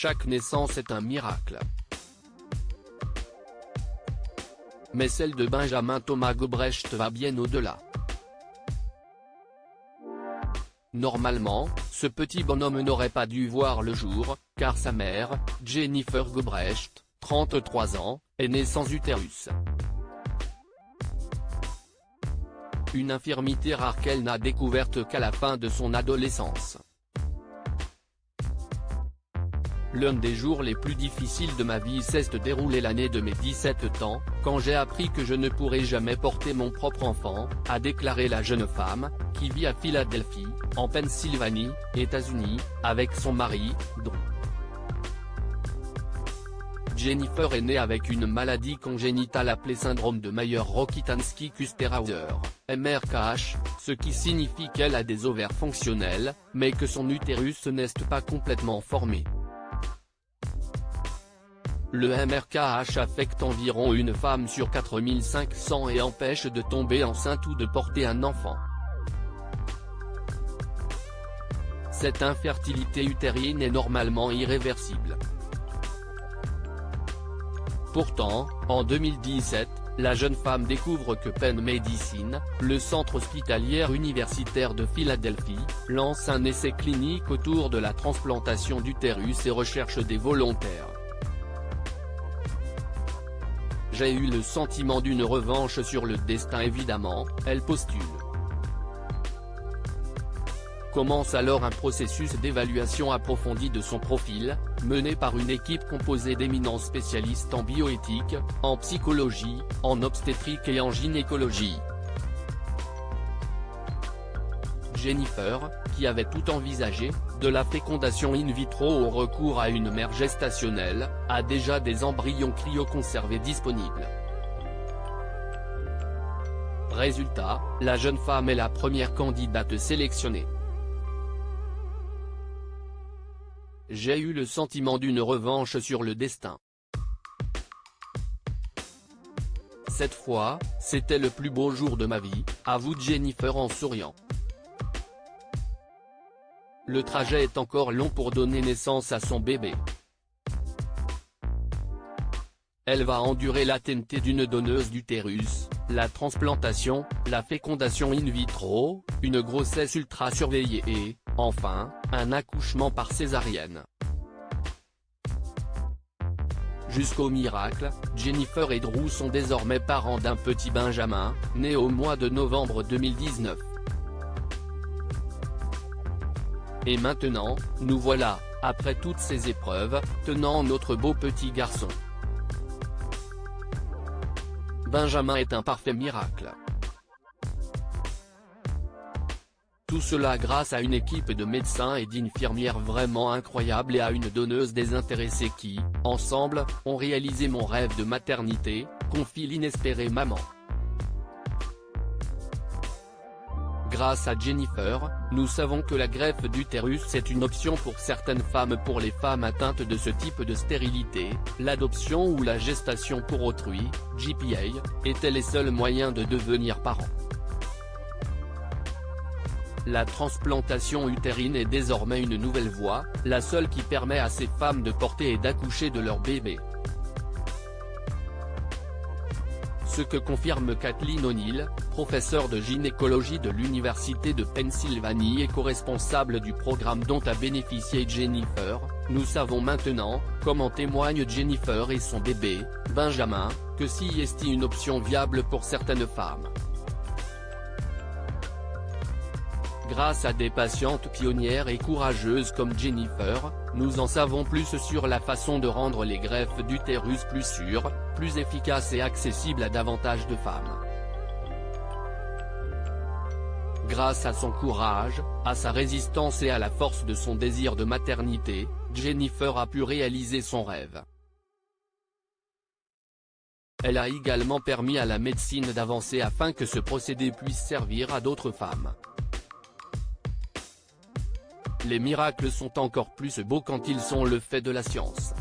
Chaque naissance est un miracle. Mais celle de Benjamin Thomas Gobrecht va bien au-delà. Normalement, ce petit bonhomme n'aurait pas dû voir le jour, car sa mère, Jennifer Gobrecht, 33 ans, est née sans utérus. Une infirmité rare qu'elle n'a découverte qu'à la fin de son adolescence. L'un des jours les plus difficiles de ma vie s'est déroulé l'année de mes 17 ans, quand j'ai appris que je ne pourrais jamais porter mon propre enfant, a déclaré la jeune femme, qui vit à Philadelphie, en Pennsylvanie, États-Unis, avec son mari, Drew. Jennifer est née avec une maladie congénitale appelée syndrome de Mayer-Rokitansky-Kusterhauser, MRKH, ce qui signifie qu'elle a des ovaires fonctionnels, mais que son utérus n'est pas complètement formé. Le MRKH affecte environ une femme sur 4500 et empêche de tomber enceinte ou de porter un enfant. Cette infertilité utérine est normalement irréversible. Pourtant, en 2017, la jeune femme découvre que Penn Medicine, le centre hospitalier universitaire de Philadelphie, lance un essai clinique autour de la transplantation d'utérus et recherche des volontaires. J'ai eu le sentiment d'une revanche sur le destin évidemment, elle postule. Commence alors un processus d'évaluation approfondie de son profil, mené par une équipe composée d'éminents spécialistes en bioéthique, en psychologie, en obstétrique et en gynécologie. Jennifer, qui avait tout envisagé, de la fécondation in vitro au recours à une mère gestationnelle, a déjà des embryons cryoconservés disponibles. Résultat, la jeune femme est la première candidate sélectionnée. J'ai eu le sentiment d'une revanche sur le destin. Cette fois, c'était le plus beau jour de ma vie, avoue Jennifer en souriant. Le trajet est encore long pour donner naissance à son bébé. Elle va endurer l'attente d'une donneuse d'utérus, la transplantation, la fécondation in vitro, une grossesse ultra surveillée et, enfin, un accouchement par césarienne. Jusqu'au miracle, Jennifer et Drew sont désormais parents d'un petit Benjamin, né au mois de novembre 2019. Et maintenant, nous voilà, après toutes ces épreuves, tenant notre beau petit garçon. Benjamin est un parfait miracle. Tout cela grâce à une équipe de médecins et d'infirmières vraiment incroyable et à une donneuse désintéressée qui, ensemble, ont réalisé mon rêve de maternité, confie l'inespérée maman. Grâce à Jennifer, nous savons que la greffe d'utérus est une option pour certaines femmes. Pour les femmes atteintes de ce type de stérilité, l'adoption ou la gestation pour autrui, GPA, étaient les seuls moyens de devenir parents. La transplantation utérine est désormais une nouvelle voie, la seule qui permet à ces femmes de porter et d'accoucher de leur bébé. Ce que confirme Kathleen O'Neill, professeure de gynécologie de l'Université de Pennsylvanie et co-responsable du programme dont a bénéficié Jennifer, nous savons maintenant, comme en témoigne Jennifer et son bébé, Benjamin, que si est une option viable pour certaines femmes. Grâce à des patientes pionnières et courageuses comme Jennifer, nous en savons plus sur la façon de rendre les greffes d'utérus plus sûres, plus efficaces et accessibles à davantage de femmes. Grâce à son courage, à sa résistance et à la force de son désir de maternité, Jennifer a pu réaliser son rêve. Elle a également permis à la médecine d'avancer afin que ce procédé puisse servir à d'autres femmes. Les miracles sont encore plus beaux quand ils sont le fait de la science.